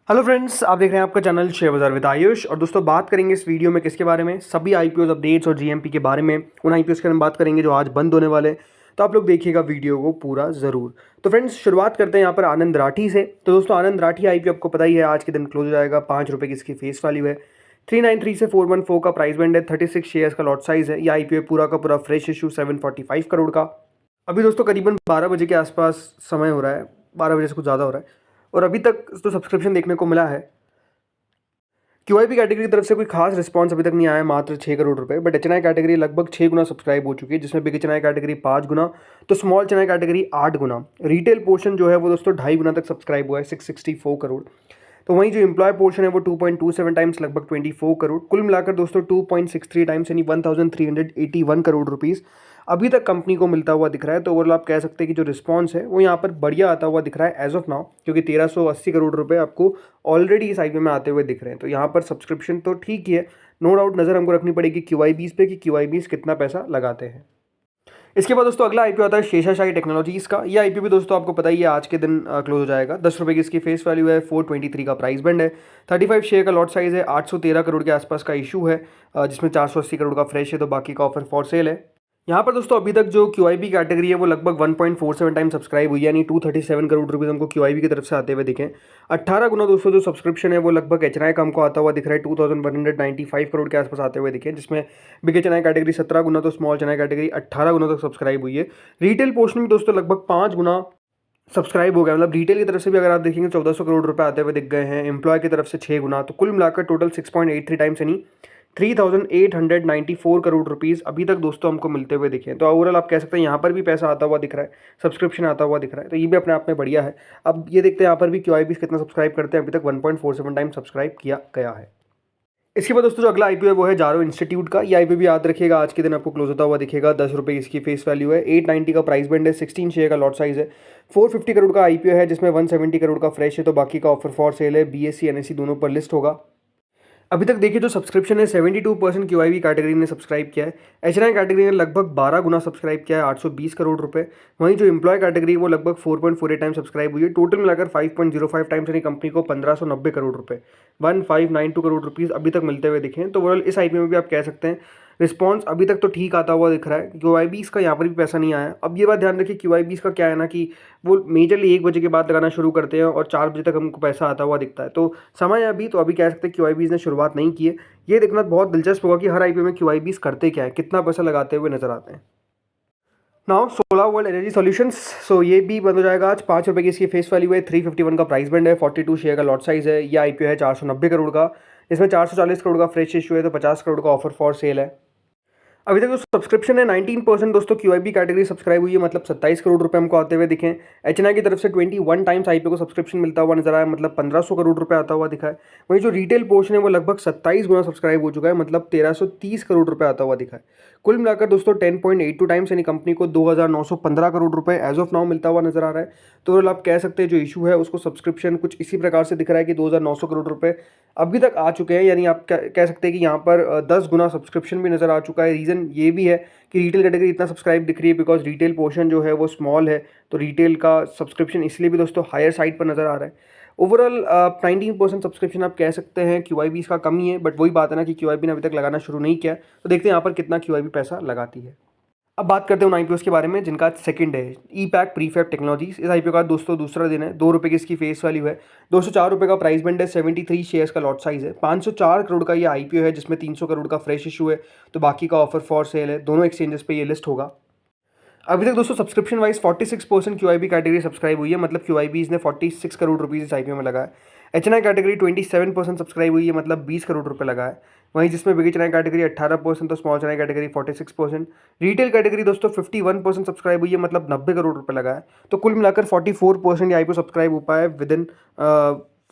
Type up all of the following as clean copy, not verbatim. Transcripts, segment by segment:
Hello friends, आप देख रहे हैं आपका चैनल शेयर बाजार विद आयुष। और दोस्तों बात करेंगे इस वीडियो में किसके बारे में, सभी आईपीओ अपडेट्स और जीएमपी के बारे में। उन आईपीओ के बारे में बात करेंगे जो आज बंद होने वाले हैं। तो आप लोग देखिएगा वीडियो को पूरा ज़रूर। तो फ्रेंड्स शुरुआत करते हैं यहाँ पर आनंद राठी से। तो दोस्तों आनंद राठी आईपीओ आपको पता ही है आज के दिन क्लोज हो जाएगा। ₹5 की इसकी फेस वैल्यू है। 393 से 414 का प्राइस बैंड है। 36 शेयर्स का लॉट साइज है। ये आईपीओ पूरा का पूरा फ्रेश इशू 745 करोड़ का। अभी दोस्तों करीबन 12 बजे के आसपास समय हो रहा है, 12 बजे से कुछ ज़्यादा हो रहा है। और अभी तक जो सब्सक्रिप्शन देखने को मिला है, क्यूआईबी कैटेगरी की तरफ से कोई खास रिस्पांस अभी तक नहीं आया, मात्र 6 करोड़ रुपए। बट एचएनआई कैटेगरी लगभग 6 गुना सब्सक्राइब हो चुकी है, जिसमें बिग एचएनआई कैटेगरी 5 गुना, तो स्मॉल एचएनआई कैटेगरी 8 गुना। रिटेल पोर्शन जो है वो दोस्तों 2.5 गुना तक सब्सक्राइब हुआ है, 664 करोड़। तो वहीं जो एम्प्लॉय पोर्शन है वो 2.27 टाइम्स, लगभग 24 करोड़। कुल मिलाकर दोस्तों 2.63 टाइम्स यानी 1381 करोड़ रुपीज़ अभी तक कंपनी को मिलता हुआ दिख रहा है। तो ओवरऑल आप कह सकते हैं कि जो रिस्पांस है वो यहाँ पर बढ़िया आता हुआ दिख रहा है एज ऑफ नाउ, क्योंकि 1380 करोड़ रुपए आपको ऑलरेडी इस आईपीओ में आते हुए दिख रहे हैं। तो यहाँ पर सब्सक्रिप्शन तो ठीक ही है, नो डाउट नज़र हमको रखनी पड़ेगी क्यूआईबीज पे कि क्यूआईबीज कितना पैसा लगाते हैं। इसके बाद दोस्तों अगला आईपीओ आता है शेषाशाही टेक्नोलॉजीज का। ये आईपीओ भी दोस्तों आपको पता ही है आज के दिन क्लोज हो जाएगा। ₹10 की इसकी फेस वैल्यू है। 423 का प्राइस बैंड है। 35 शेयर का लॉट साइज है। 813 करोड़ के आसपास का इशू है, जिसमें 480 करोड़ का फ्रेश है, तो बाकी का ऑफर फॉर सेल है। यहाँ पर दोस्तों अभी तक जो क्यूआईबी कैटेगरी है वो लगभग 1.47 टाइम सब्सक्राइब हुई है, यानी 237 करोड़ रुपये हमको क्यूआईबी की तरफ से आते हुए दिखे। 18 गुना दोस्तों जो सब्सक्रिप्शन है वो लगभग एचएनआई का हमको आता हुआ दिख रहा है, 2195 करोड़ के आसपास आते हुए दिखे, जिसमें बिग एचएनआई कैटेगरी 17 गुना, तो स्मॉल एचएनआई कैटेगरी 18 गुना तक सब्सक्राइब हुई है। रिटेल पोर्शन में दोस्तों लगभग 5 गुना सब्सक्राइब हो गया, मतलब रिटेल की तरफ से भी अगर आप देखेंगे 1400 करोड़ रुपए आते हुए दिख गए हैं। एम्प्लॉय की तरफ से 6 गुना, तो कुल मिलाकर टोटल 6.83 टाइम्स यानी 3894 करोड़ रुपीज़ अभी तक दोस्तों हमको मिलते हुए दिखे। तो ओवरऑल आप कह सकते हैं यहाँ पर भी पैसा आता हुआ दिख रहा है, सब्सक्रिप्शन आता हुआ दिख रहा है, तो ये भी अपने आप में बढ़िया है। अब ये देखते हैं यहाँ पर भी क्यूआईबी कितना सब्सक्राइब करते हैं। अभी तक 1.47 टाइम सब्सक्राइब किया गया है। इसके बाद दोस्तों जो अगला आईपीओ है वो है जारो इंस्टीट्यूट का। ये आईपीओ भी याद रखिएगा आज के दिन आपको क्लोज होता हुआ दिखेगा। ₹10 इसकी फेस वैल्यू है। 890 का प्राइस बैंड है। 16 शेयर का लॉट साइज है। 450 करोड़ का आईपीओ है, जिसमें 170 करोड़ का फ्रेश है, तो बाकी का ऑफर फॉर सेल है। बीएससी एनएससी दोनों पर लिस्ट होगा। अभी तक देखिए जो सब्सक्रिप्शन है 72% क्यूआईबी कैटेगरी ने सब्सक्राइब किया है। एचएनआई कैटेगरी ने लगभग 12 गुना सब्सक्राइब किया है, 820 करोड़ रुपए। वहीं जो एम्प्लॉय कैटेगरी वो लगभग 4.48 टाइम सब्सक्राइब हुई है। टोटल मिलाकर 5.05 टाइम्स यानी कंपनी को 1590 करोड़ रुपए, 1592 करोड़ रुपीज़ अभी तक मिलते हुए दिखे हैं। तो ओवरऑल इस आईपीओ में भी आप कह सकते हैं रिस्पॉन्स अभी तक तो ठीक आता हुआ दिख रहा है। क्यूआईबीज का यहाँ पर भी पैसा नहीं आया। अब ये बात ध्यान रखिए, क्यूआईबीज का क्या है ना कि वो मेजरली 1 बजे के बाद लगाना शुरू करते हैं और 4 बजे तक हमको पैसा आता हुआ दिखता है। तो समय है अभी, तो अभी कह सकते हैं क्यूआईबीज ने शुरुआत नहीं की है। ये देखना बहुत दिलचस्प होगा कि हर आईपीओ में क्यूआईबीज करते क्या है, कितना पैसा लगाते हुए नजर आते हैं। नाउ SolarWorld एनर्जी सॉल्यूशंस, सो ये भी बंद हो जाएगा आज। ₹5 की इसकी फेस वैल्यू है। 351 का प्राइस बैंड है। 42 शेयर का लॉट साइज है। ये आईपीओ है 490 करोड़ का, इसमें 440 करोड़ का फ्रेश इशू है, तो 50 करोड़ का ऑफर फॉर सेल है। अभी तक जो सब्सक्रिप्शन है 19% दोस्तों क्यूआईबी कैटेगरी सब्सक्राइब हुई है, मतलब 27 करोड़ रुपए हमको आते हुए दिखे। एचएनआई की तरफ से 21 टाइम्स आईपीओ को सब्सक्रिप्शन मिलता हुआ नजर आया, मतलब 1500 करोड़ रुपए आता हुआ दिखा है। वहीं जो रिटेल पोर्शन है वो लगभग 27 गुना सब्सक्राइब हो चुका है, मतलब 1330 करोड़ रुपए आता हुआ दिखा है। कुल मिलाकर दोस्तों 10.82 टाइम्स यानी कंपनी को 2915 करोड़ रुपए एज ऑफ नाउ मिलता हुआ नजर आ रहा है। तो ओवरऑल आप कह सकते हैं जो इशू है उसको सब्सक्रिप्शन कुछ इसी प्रकार से दिख रहा है कि 2900 करोड़ रुपए अभी तक आ चुके हैं, यानी आप कह सकते हैं कि यहाँ पर 10 गुना सब्सक्रिप्शन भी नज़र आ चुका है। रीज़न ये भी है कि रिटेल कैटेगरी इतना सब्सक्राइब दिख रही है बिकॉज रिटेल पोर्शन जो है वो स्मॉल है, तो रिटेल का सब्सक्रिप्शन इसलिए भी दोस्तों हायर साइड पर नज़र आ रहा है। ओवरऑल 19% सब्सक्रिप्शन आप कह सकते हैं क्यूआईबी इसका कमी है, बट वही बात है ना कि क्यूआईबी ने अभी तक लगाना शुरू नहीं किया। तो देखते हैं यहाँ पर कितना क्यूआईबी पैसा लगाती है। अब बात करते हैं उन आईपीओ के बारे में जिनका सेकंड है ई-पैक प्रीफैब टेक्नोलॉजीज। इस आईपीओ का दोस्तों दूसरा दिन है। ₹2 की इसकी फेस वैल्यू है। ₹204 का प्राइस बैंड है। 73 शेयर्स का लॉट साइज है। 504 करोड़ का ये आईपीओ है, जिसमें 300 करोड़ का फ्रेश इशू है, तो बाकी का ऑफर फॉर सेल है। दोनों एक्सचेंजेस पे ये लिस्ट होगा। अभी तक दोस्तों subscription wise 46% QIB category subscribe हुई है, मतलब क्यूआईबी ने 46 करोड़ रुपीज़ इस आईपीओ में लगाया। एचएनआई कैटेगरी 27% सब्सक्राइब हुई है, मतलब 20 करोड़ रुपए लगाए। वहीं जिसमें बिग एचएनआई कैटेगरी 18%, तो small HNI category 46%। Retail category दोस्तों 51% सब्सक्राइब हुई है, मतलब 90 करोड़ रुपए लगाए। तो कुल मिलाकर 44% ये आईपीओ सब्सक्राइब हो पाया विद इन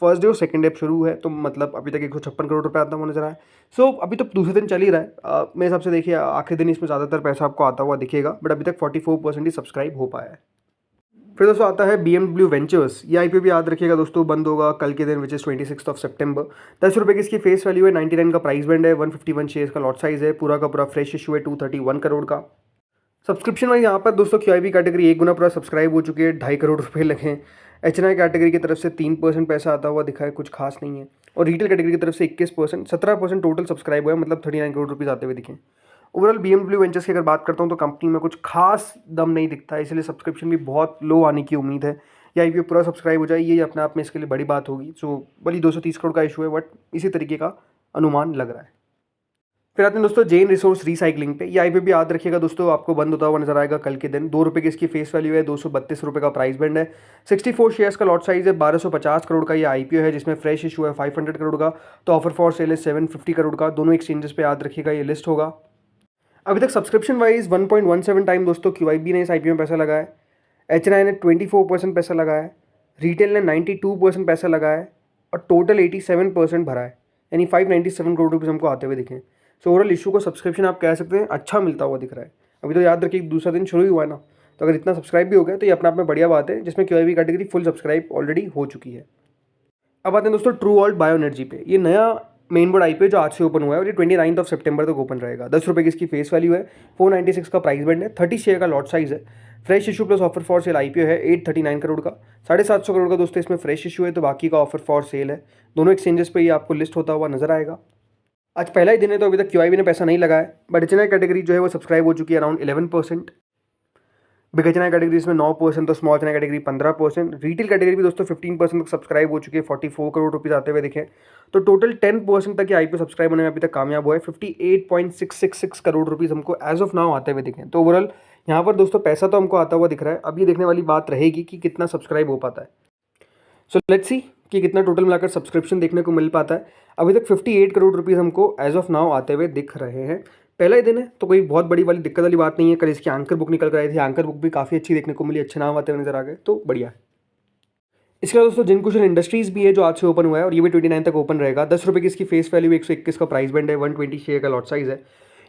फर्स्ट डे और सेकंड डे शुरू है, तो मतलब अभी तक 156 करोड़ रुपए आता हुआ नजर आया। सो अभी तो दूसरे दिन चल ही रहा है। मेरे हिसाब से देखिए आखिरी दिन इसमें ज़्यादातर पैसा आपको आता हुआ दिखेगा, बट अभी तक 44% ही सब्सक्राइब हो पाया है। फिर दोस्तों आता है BMW वेंचर्स। ये आईपीओ भी याद रखिएगा दोस्तों, बंद होगा कल के दिन विच इज़ 26 सितंबर। ₹10 की इसकी फेस वैल्यू है। 99 का प्राइस बैंड है। 151 शेयर्स का लॉट साइज है। पूरा का पूरा फ्रेश इशू है 231 करोड़ का। सब्सक्रिप्शन वाइज यहाँ पर दोस्तों क्यूआईबी कैटेगरी 1 गुना पूरा सब्सक्राइब हो चुकी है, ₹2.5 करोड़ लगे हैं। एच.एन.आई कैटेगरी की तरफ से 3% पैसा आता हुआ दिखा है, कुछ खास नहीं है। और रिटेल कैटेगरी की तरफ से 21%, 17% टोटल सब्सक्राइब हुआ है, मतलब 39 करोड़ रुपीज़ आते हुए दिखे। ओवरऑल बीएमडब्ल्यू वेंचर्स की अगर बात करता हूँ तो कंपनी में कुछ खास दम नहीं दिखता है, इसलिए सब्सक्रिप्शन भी बहुत लो आने की उम्मीद है। या आईपीओ पूरा सब्सक्राइब हो जाए, ये अपने आप में इसके लिए बड़ी बात होगी। सो भले 230 करोड़ का इशू है, बट इसी तरीके का अनुमान लग रहा है। फिर आते हैं दोस्तों जेन रिसोर्स रिसाइकलिंग पे। ये आईपीओ भी याद रखिएगा दोस्तों, आपको बंद होता हुआ नजर आएगा कल के दिन। 2 रुपये की इसकी फेस वैल्यू है, 232 रुपये का प्राइस बैंड है। 64 शेयर्स का लॉट साइज है, 1250 करोड़ का ये आईपीओ है, जिसमें फ्रेश इशू है 500 करोड़ का। तो ऑफर फॉर सेल है 750 करोड़ का। दोनों एक्सचेंजेस पे याद रखिएगा ये लिस्ट होगा। अभी तक सब्सक्रिप्शन वाइज 1.17 टाइम दोस्तों क्यूआईबी ने इस आईपीओ में पैसा लगाया है। एचएनआई ने 24% पैसा लगाया है। रिटेल ने 92% पैसा लगाया है और टोटल 87% भरा है, यानी 597 करोड़ रुपीज़ हमको आते हुए दिखे। सो ओवरऑल इशू को सब्सक्रिप्शन आप कह सकते हैं अच्छा मिलता हुआ दिख रहा है। अभी तो याद रखिए दूसरा दिन शुरू ही हुआ है ना, तो अगर इतना सब्सक्राइब भी हो गया तो ये अपने आप में बढ़िया बात है, जिसमें QIB category full subscribe already हो चुकी है। अब आते हैं दोस्तों ट्रू ऑल्ट बायो एनर्जी पे। ये नया मेन बोर्ड आईपीओ जो आज से ओपन हुआ है और ये 29 सितंबर तक ओपन रहेगा। 10 रुपये की इसकी फेस वैल्यू है, 496 का प्राइस बैंड है, 30 शेयर का लॉट साइज है। Fresh issue plus offer for sale IPO है 839 करोड़ का। 750 करोड़ का दोस्तों इसमें फ्रेश इशू है, तो बाकी का ऑफर फॉर सेल है। दोनों एक्सचेंजेस पे ये आपको लिस्ट होता हुआ नजर आएगा। आज पहला ही दिन है तो अभी तक क्यूआईबी ने पैसा नहीं लगाया, बट एचएनआई कैटेगरी जो है वो सब्सक्राइब हो चुकी है अराउंड 11%। बिग एचएनआई कैटेगरी इसमें 9%, तो small HNI category 15%। Retail category भी दोस्तों 15% तक सब्सक्राइब हो चुकी है, 44 करोड़ रुपीज़ आते हुए दिखे। तो टोटल 10% तक ये आईपीओ सब्सक्राइब होने में अभी तक कामयाब हुआ है। 58.666 करोड़ रुपीज़ हमको एज ऑफ नाउ आते हुए दिखे। तो ओवरऑल यहाँ पर दोस्तों पैसा तो हमको आता हुआ दिख रहा है। अब ये देखने वाली बात रहेगी कि कितना सब्सक्राइब हो पाता है। सो लेट्स सी कि कितना टोटल मिलाकर सब्सक्रिप्शन देखने को मिल पाता है। अभी तक 58 करोड़ रुपीज़ हमको एज ऑफ नाउ आते हुए दिख रहे हैं। पहला ही दिन है तो कोई बहुत बड़ी वाली दिक्कत वाली बात नहीं है। कल इसकी एंकर बुक निकल कर आई थी, एंकर बुक भी काफ़ी अच्छी देखने को मिली, अच्छे नाम आते हुए नजर आ गए, तो बढ़िया है। इसके अलावा दोस्तों जिनकुशन इंडस्ट्रीज़ भी है जो आज से ओपन हुआ है और ये भी 29 तक ओपन रहेगा। 10 रुपये की इसकी फेस वैल्यू, 121 का प्राइस बैंड है, 120 शेयर का लॉट साइज है।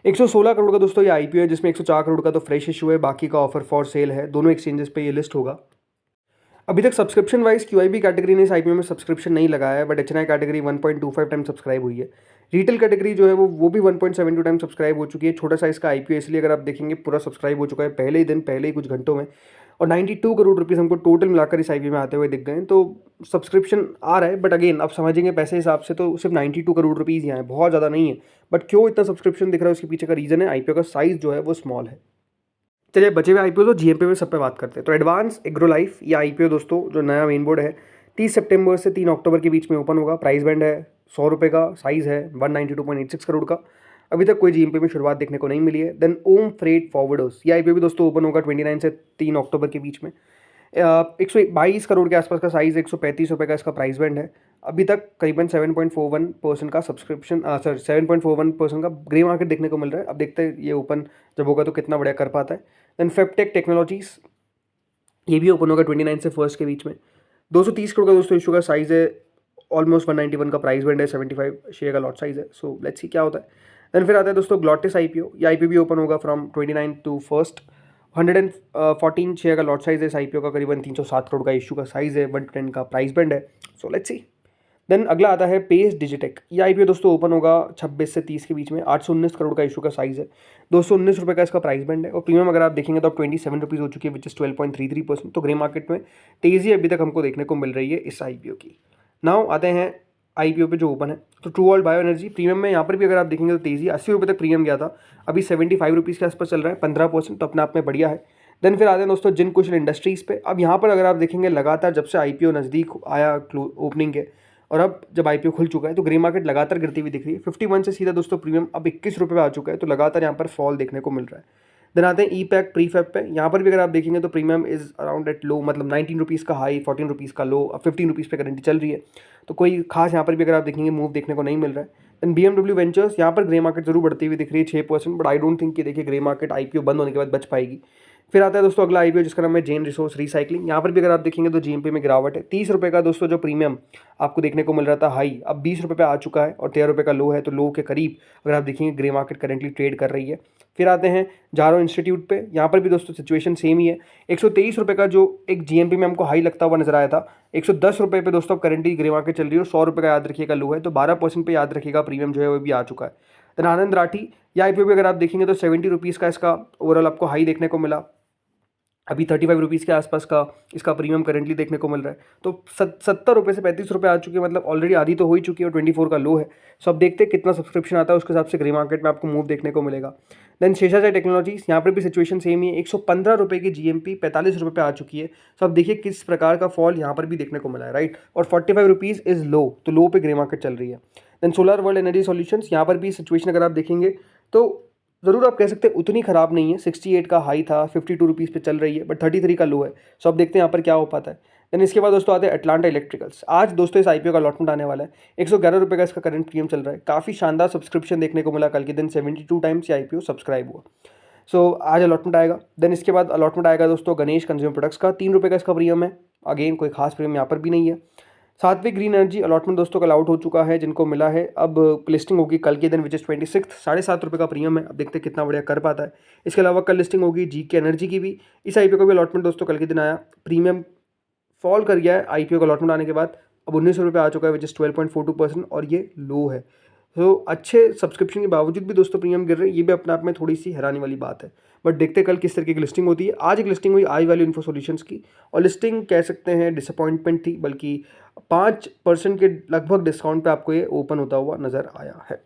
116 करोड़ का दोस्तों ये आईपीओ है, जिसमें 104 करोड़ का तो फ्रेश इशू है, बाकी का ऑफर फॉर सेल है। दोनों एक्सचेंजेस पे ये लिस्ट होगा। अभी तक सब्सक्रिप्शन वाइज क्यूआईबी कैटेगरी ने इस आईपीओ में सब्सक्रिप्शन नहीं लगाया है, but HNI category 1.25 time subscribe हुई है। रिटेल कैटेगरी जो है वो भी 1.72 टाइम सब्सक्राइब हो चुकी है। छोटा साइज का आईपीओ, इसलिए अगर आप देखेंगे पूरा सब्सक्राइब हो चुका है पहले ही दिन, पहले ही कुछ घंटों में। और 92 करोड़ रुपीज़ हमको टोटल मिलाकर इस आईपीओ में आते हुए दिख गए हैं। तो सब्सक्रिप्शन आ रहा है, बट अगेन आप समझेंगे पैसे हिसाब से तो सिर्फ 92 करोड़ रुपीज़ ही आए, बहुत ज़्यादा नहीं है। बट क्यों इतना सब्सक्रिप्शन दिख रहा है, उसके पीछे का रीज़न है आईपीओ का साइज़ जो है वो स्मॉल है। चलिए बचे हुए आईपीओ तो जीएमपी में सब पे बात करते हैं। तो एडवांस एग्रो लाइफ ये आईपीओ दोस्तों जो नया मेन बोर्ड है 30 सितंबर से 3 अक्टूबर के बीच में ओपन होगा। प्राइस बैंड है 100 रुपये का, साइज़ है 192.86 करोड़ का। अभी तक कोई जीएमपी में शुरुआत देखने को नहीं मिली है। देन ओम फ्रेट फॉरवर्डर्स ये आईपीओ भी दोस्तों ओपन होगा 29 से 3 अक्टूबर के बीच में। 122 करोड़ के आसपास का साइज़, 135 रुपये का इसका प्राइस बैंड है। अभी तक करीबन 7.41% का सब्सक्रिप्शन 7.41% का ग्रे मार्केट देखने को मिल रहा है। अब देखते हैं ये ओपन जब होगा तो कितना बढ़िया कर पाता है। देन फेबटेक टेक्नोलॉजीज़ ये भी ओपन होगा 29 से 1 के बीच में। 230 करोड़ का दोस्तों इशू का साइज़ है, ऑलमोस्ट 191 का प्राइस बैंड है, 75 शेयर का लॉट साइज़ है। सो लेट्स सी क्या होता है। देन फिर आता है दोस्तों ग्लॉटिस आईपीओ। ये आईपीओ भी ओपन होगा फ्रॉम 29 टू 1, 114 शेयर का लॉट साइज़ है इस आईपीओ का, करीबन 307 करोड़ का इशू का साइज़ है, 110 का प्राइस बैंड है। So let's see. देन अगला आता है पेस डिजिटेक। ये आईपीओ दोस्तों ओपन होगा 26 से 30 के बीच में। 819 करोड़ का इशू का साइज़ है, 219 रुपये का इसका प्राइस बैंड है। और प्रीमियम अगर आप देखेंगे तो अब 27 रुपीज़ हो चुकी है, विच इज़ 12.33%। तो ग्रे मार्केट में तेज़ी अभी तक हमको देखने को मिल रही है इस आईपीओ की। नाउ आते हैं आईपीओ पे जो ओपन है, तो true world bio energy premium में यहाँ पर भी अगर आप देखेंगे तो तेज़ी 80 रुपये तक प्रीमियम गया था, अभी 75 रुपीज़ के आसपास चल रहा है, 15%, तो अपने आप में बढ़िया है। देन फिर आते हैं दोस्तों जिनकुशन इंडस्ट्रीज़ पे। अब यहाँ पर अगर आप देखेंगे लगातार जब से आईपीओ नज़दीक आया ओपनिंग के, और अब जब आईपीओ खुल चुका है तो ग्रे मार्केट लगातार गिरती हुई दिख रही है। 51 से सीधा दोस्तों प्रीमियम अब 21 रुपये पे आ चुका है, तो लगातार यहाँ पर फॉल देखने को मिल रहा है। देन आते हैं ई पैक प्री फैब पे। यहाँ पर भी अगर आप देखेंगे तो premium is around at low, मतलब 19 रुपीज़ का हाई, 14 रुपीज़ का लो, अब 15 रुपीज़ पे करंट चल रही है। तो कोई खास यहाँ पर भी अगर आप देखेंगे मूव देखने को नहीं मिल रहा है। देन बीएमडब्ल्यू वेंचर्स, यहाँ पर ग्रे मार्केट जरूर बढ़ती हुई दिख रही है 6%, बट आई डोंट थिंक कि देखिए ग्रे मार्केट आईपीओ बंद होने के बाद बच पाएगी। फिर आता है दोस्तों अगला आईपीओ जिसका नाम है जेन रिसोर्स रिसाइकलिंग। यहाँ पर भी अगर आप देखेंगे तो जीएमपी में गिरावट है। 30 रुपये का दोस्तों जो प्रीमियम आपको देखने को मिल रहा था हाई, अब 20 रुपये पे आ चुका है और 13 रुपये का लो है, तो लो के करीब अगर आप देखेंगे ग्रे मार्केट करेंटली ट्रेड कर रही है। फिर आते हैं जारो इंस्टीट्यूट पे। यहाँ पर भी दोस्तों सिचुएशन सेम ही है। 123 रुपये का जो एक जीएमपी में हमको हाई लगता हुआ नजर आया था, 110 रुपये पे दोस्तों अब करेंटली ग्रे मार्केट चल रही है और 100 रुपये का याद रखिएगा लो है, तो 12% पे याद रखिएगा प्रीमियम जो है वो भी आ चुका है। देन आनंद राठी, या आईपीओ भी अगर आप देखेंगे तो 70 रुपीज़ का इसका ओवरऑल आपको हाई देखने को मिला, अभी 35 रुपीज़ के आसपास का इसका प्रीमियम करेंटली देखने को मिल रहा है। तो 70 रुपये से 35 रुपये आ चुके हैं, मतलब ऑलरेडी आधी तो हो ही चुकी है और 24 का लो है। सो अब देखते हैं कितना सब्सक्रिप्शन आता है, उसके हिसाब से ग्रे मार्केट में आपको मूव देखने को मिलेगा। देन शेषाचार्य टेक्नोलॉजीज, यहाँ पर भी सिचुएशन सेम ही है। 115 रुपये की जीएमपी 45 रुपये पे आ चुकी है। सो अब देखिए किस प्रकार का फॉल यहाँ पर भी देखने को मिला है, राइट। और 45 रुपीज़ इज़ लो, तो लो पे ग्रे मार्केट चल रही है। Then solar world energy solutions, यहाँ पर भी सिचुएशन अगर आप देखेंगे तो ज़रूर आप कह सकते हैं उतनी ख़राब नहीं है। 68 का हाई था, 52 रुपीज़ पे चल रही है, बट 33 का लो है। सो अब देखते हैं यहाँ पर क्या हो पाता है। देन इसके बाद दोस्तों आते हैं अटलांटा इलेक्ट्रिकल्स। आज दोस्तों इस आईपीओ का अलॉटमेंट आने वाला है। 111 रुपये का इसका करंट प्रीमियम चल रहा है। काफ़ी शानदार सब्सक्रिप्शन देखने को मिला कल के दिन, 72 टाइम्स ये आईपीओ सब्सक्राइब हुआ। सो आज अलॉटमेंट आएगा। देन इसके बाद अलॉटमेंट आएगा दोस्तों गणेश कंज्यूमर प्रोडक्ट्स का, 3 रुपये का इसका प्रीमियम है। अगेन कोई खास प्रीमियम यहाँ पर भी नहीं है। सात्विक ग्रीन एनर्जी अलॉटमेंट दोस्तों कल आउट हो चुका है, जिनको मिला है। अब लिस्टिंग होगी कल के दिन विच इज़ 26, 7.5 रुपये का प्रीमियम है। अब देखते हैं कितना बढ़िया कर पाता है। इसके अलावा कल लिस्टिंग होगी जीके एनर्जी की भी। इस आईपीओ का भी अलॉटमेंट दोस्तों कल के दिन आया। प्रीमियम फॉल कर गया है आईपीओ का अलॉटमेंट आने के बाद, अब 19 रुपये आ चुका है विच इज़ 12.42% और ये लो है। तो अच्छे सब्सक्रिप्शन के बावजूद भी दोस्तों प्रीमियम गिर रहे हैं, ये भी अपने आप में थोड़ी सी हैरानी वाली बात है। बट देखते हैं कल किस तरीके की लिस्टिंग होती है। आज एक लिस्टिंग हुई आई वैल्यू इन्फो सॉल्यूशंस की, और लिस्टिंग कह सकते हैं डिसअपॉइंटमेंट थी, बल्कि 5% के लगभग डिस्काउंट पे आपको ये ओपन होता हुआ नजर आया है।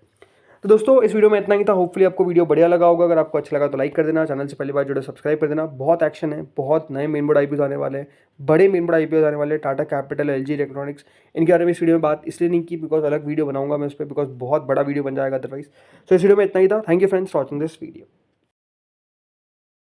तो दोस्तों इस वीडियो में इतना ही था। होपफुली आपको वीडियो बढ़िया लगा होगा। अगर आपको अच्छा लगा तो लाइक कर देना, चैनल से पहली बार जुड़े सब्सक्राइब कर देना। बहुत एक्शन है, बहुत नए मेन बोर्ड आईपीओ आने वाले हैं, बड़े मेन बोर्ड आईपीओ आने वाले हैं। टाटा कैपिटल, एलजी इलेक्ट्रॉनिक्स, इनके बारे में इस वीडियो में बात इसलिए नहीं की बिकॉज अलग वीडियो बनाऊंगा मैं उस पर, बिकॉज बहुत बड़ा वीडियो बन जाएगा अदरवाइज। तो इस वीडियो में इतना ही था। Thank you friends for watching this video.